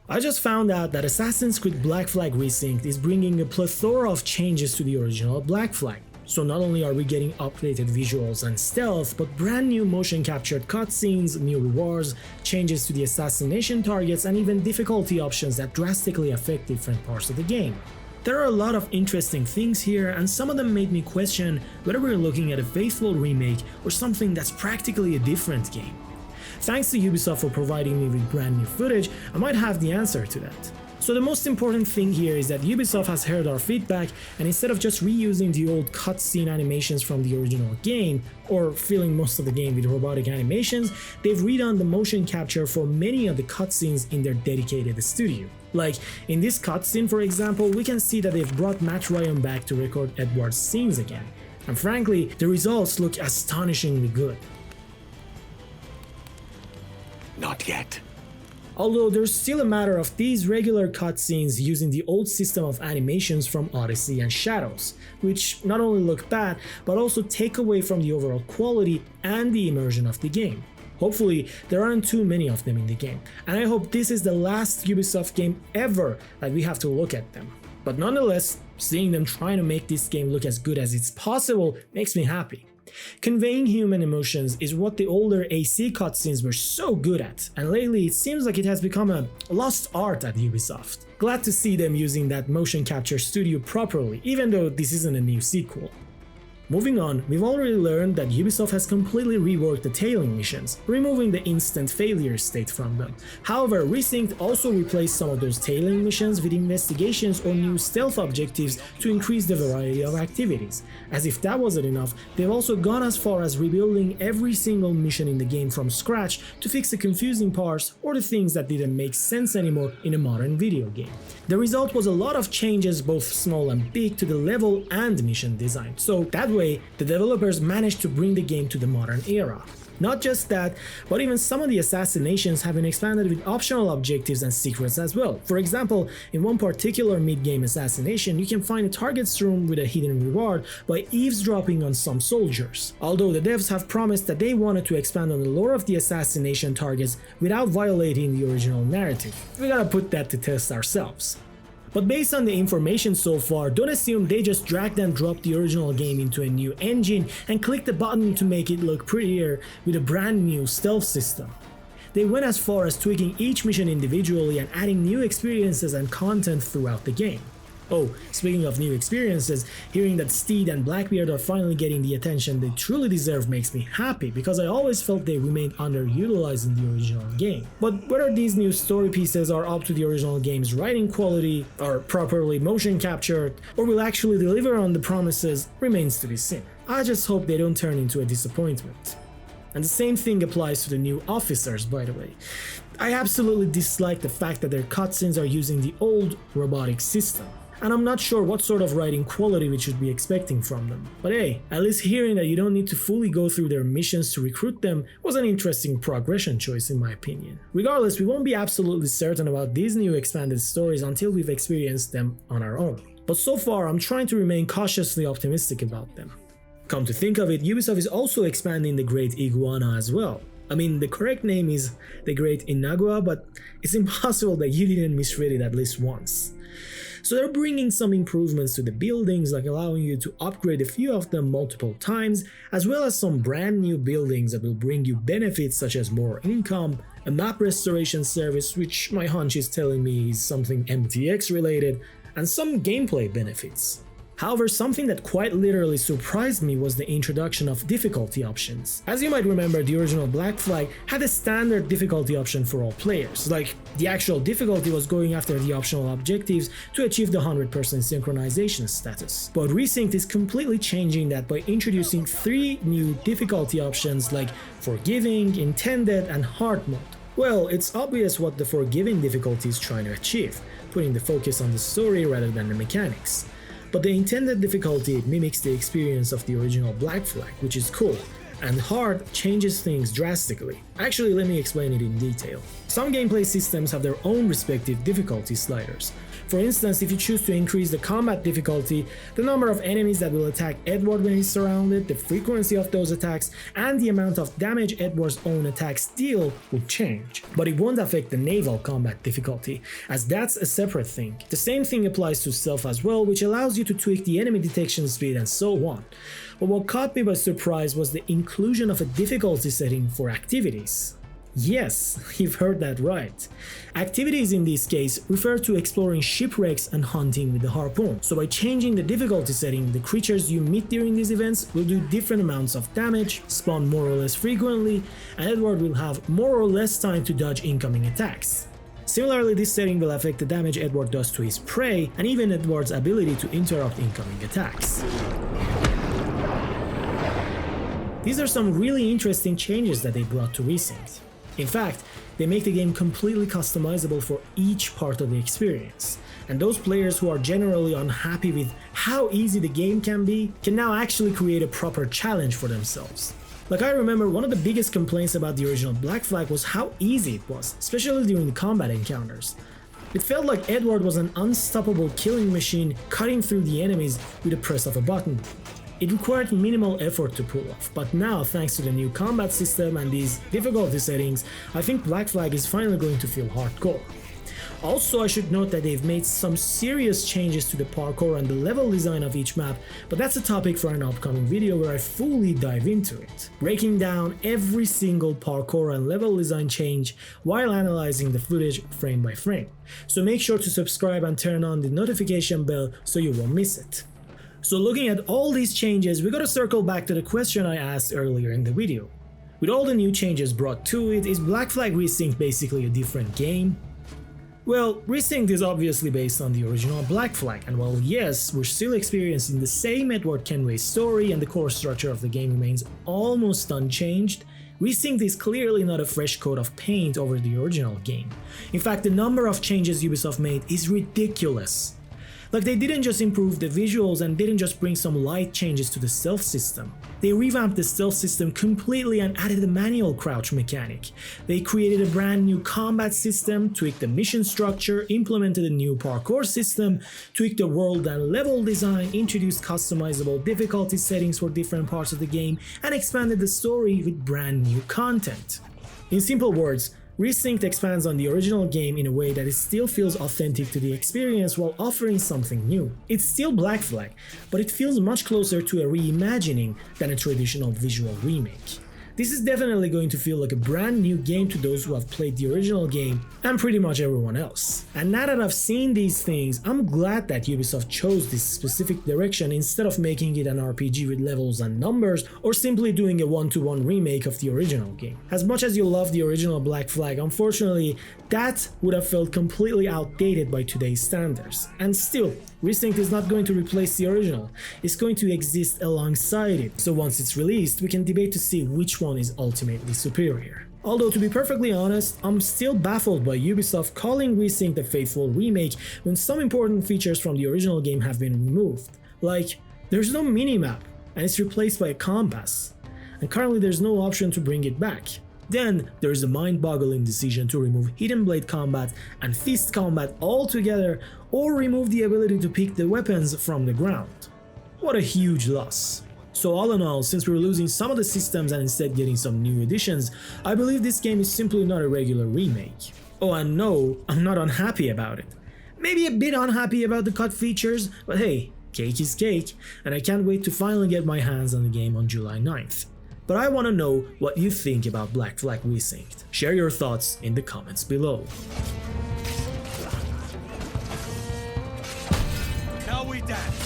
I just found out that Assassin's Creed Black Flag Resynced is bringing a plethora of changes to the original Black Flag. So not only are we getting updated visuals and stealth, but brand new motion captured cutscenes, new rewards, changes to the assassination targets, and even difficulty options that drastically affect different parts of the game. There are a lot of interesting things here, and some of them made me question whether we're looking at a faithful remake or something that's practically a different game. Thanks to Ubisoft for providing me with brand new footage, I might have the answer to that. So the most important thing here is that Ubisoft has heard our feedback, and instead of just reusing the old cutscene animations from the original game, or filling most of the game with robotic animations, they've redone the motion capture for many of the cutscenes in their dedicated studio. Like, in this cutscene for example, we can see that they've brought Matt Ryan back to record Edward's scenes again. And frankly, the results look astonishingly good. Not yet. Although there's still a matter of these regular cutscenes using the old system of animations from Odyssey and Shadows, which not only look bad, but also take away from the overall quality and the immersion of the game. Hopefully, there aren't too many of them in the game, and I hope this is the last Ubisoft game ever that we have to look at them. But nonetheless, seeing them trying to make this game look as good as it's possible makes me happy. Conveying human emotions is what the older AC cutscenes were so good at, and lately it seems like it has become a lost art at Ubisoft. Glad to see them using that motion capture studio properly, even though this isn't a new sequel. Moving on, we've already learned that Ubisoft has completely reworked the tailing missions, removing the instant failure state from them. However, Resynced also replaced some of those tailing missions with investigations or new stealth objectives to increase the variety of activities. As if that wasn't enough, they've also gone as far as rebuilding every single mission in the game from scratch to fix the confusing parts or the things that didn't make sense anymore in a modern video game. The result was a lot of changes, both small and big, to the level and mission design, so that way the developers managed to bring the game to the modern era. Not just that, but even some of the assassinations have been expanded with optional objectives and secrets as well. For example, in one particular mid-game assassination, you can find a target's room with a hidden reward by eavesdropping on some soldiers. Although the devs have promised that they wanted to expand on the lore of the assassination targets without violating the original narrative. We gotta put that to test ourselves. But based on the information so far, don't assume they just dragged and dropped the original game into a new engine and clicked the button to make it look prettier with a brand new stealth system. They went as far as tweaking each mission individually and adding new experiences and content throughout the game. Oh, speaking of new experiences, hearing that Steed and Blackbeard are finally getting the attention they truly deserve makes me happy, because I always felt they remained underutilized in the original game. But whether these new story pieces are up to the original game's writing quality, are properly motion captured, or will actually deliver on the promises remains to be seen. I just hope they don't turn into a disappointment. And the same thing applies to the new officers, by the way. I absolutely dislike the fact that their cutscenes are using the old robotic system. And I'm not sure what sort of writing quality we should be expecting from them. But hey, at least hearing that you don't need to fully go through their missions to recruit them was an interesting progression choice in my opinion. Regardless, we won't be absolutely certain about these new expanded stories until we've experienced them on our own. But so far, I'm trying to remain cautiously optimistic about them. Come to think of it, Ubisoft is also expanding the Great Iguana as well. I mean, the correct name is the Great Inagua, but it's impossible that you didn't misread it at least once. So they're bringing some improvements to the buildings, like allowing you to upgrade a few of them multiple times, as well as some brand new buildings that will bring you benefits such as more income, a map restoration service, which my hunch is telling me is something MTX related, and some gameplay benefits. However, something that quite literally surprised me was the introduction of difficulty options. As you might remember, the original Black Flag had a standard difficulty option for all players. Like, the actual difficulty was going after the optional objectives to achieve the 100% synchronization status. But Resynced is completely changing that by introducing 3 new difficulty options like Forgiving, Intended, and Hard mode. Well, it's obvious what the Forgiving difficulty is trying to achieve, putting the focus on the story rather than the mechanics. But the Intended difficulty mimics the experience of the original Black Flag, which is cool, and Hard changes things drastically. Actually, let me explain it in detail. Some gameplay systems have their own respective difficulty sliders. For instance, if you choose to increase the combat difficulty, the number of enemies that will attack Edward when he's surrounded, the frequency of those attacks, and the amount of damage Edward's own attacks deal will change. But it won't affect the naval combat difficulty, as that's a separate thing. The same thing applies to stealth as well, which allows you to tweak the enemy detection speed and so on. But what caught me by surprise was the inclusion of a difficulty setting for activities. Yes, you've heard that right. Activities in this case refer to exploring shipwrecks and hunting with the harpoon. So by changing the difficulty setting, the creatures you meet during these events will do different amounts of damage, spawn more or less frequently, and Edward will have more or less time to dodge incoming attacks. Similarly, this setting will affect the damage Edward does to his prey, and even Edward's ability to interrupt incoming attacks. These are some really interesting changes that they brought to Resynced. In fact, they make the game completely customizable for each part of the experience, and those players who are generally unhappy with how easy the game can be can now actually create a proper challenge for themselves. Like, I remember one of the biggest complaints about the original Black Flag was how easy it was, especially during the combat encounters. It felt like Edward was an unstoppable killing machine cutting through the enemies with the press of a button. It required minimal effort to pull off, but now, thanks to the new combat system and these difficulty settings, I think Black Flag is finally going to feel hardcore. Also, I should note that they've made some serious changes to the parkour and the level design of each map, but that's a topic for an upcoming video where I fully dive into it, breaking down every single parkour and level design change while analyzing the footage frame by frame. So make sure to subscribe and turn on the notification bell so you won't miss it. So looking at all these changes, we gotta circle back to the question I asked earlier in the video. With all the new changes brought to it, is Black Flag Resynced basically a different game? Well, Resynced is obviously based on the original Black Flag, and while yes, we're still experiencing the same Edward Kenway story and the core structure of the game remains almost unchanged, Resynced is clearly not a fresh coat of paint over the original game. In fact, the number of changes Ubisoft made is ridiculous. Like, they didn't just improve the visuals and didn't just bring some light changes to the stealth system. They revamped the stealth system completely and added a manual crouch mechanic. They created a brand new combat system, tweaked the mission structure, implemented a new parkour system, tweaked the world and level design, introduced customizable difficulty settings for different parts of the game, and expanded the story with brand new content. In simple words, Resynced expands on the original game in a way that it still feels authentic to the experience while offering something new. It's still Black Flag, but it feels much closer to a reimagining than a traditional visual remake. This is definitely going to feel like a brand new game to those who have played the original game and pretty much everyone else. And now that I've seen these things, I'm glad that Ubisoft chose this specific direction instead of making it an RPG with levels and numbers or simply doing a one-to-one remake of the original game. As much as you love the original Black Flag, unfortunately, that would have felt completely outdated by today's standards. And still, Resynced is not going to replace the original, it's going to exist alongside it, so once it's released, we can debate to see which one is ultimately superior. Although, to be perfectly honest, I'm still baffled by Ubisoft calling Resynced a faithful remake when some important features from the original game have been removed. Like, there's no minimap, and it's replaced by a compass, and currently there's no option to bring it back. Then there's the mind-boggling decision to remove hidden blade combat and fist combat altogether, or remove the ability to pick the weapons from the ground. What a huge loss. So all in all, since we're losing some of the systems and instead getting some new additions, I believe this game is simply not a regular remake. Oh, and no, I'm not unhappy about it. Maybe a bit unhappy about the cut features, but hey, cake is cake, and I can't wait to finally get my hands on the game on July 9th. But I want to know what you think about Black Flag Resynced. Share your thoughts in the comments below. Now we dance.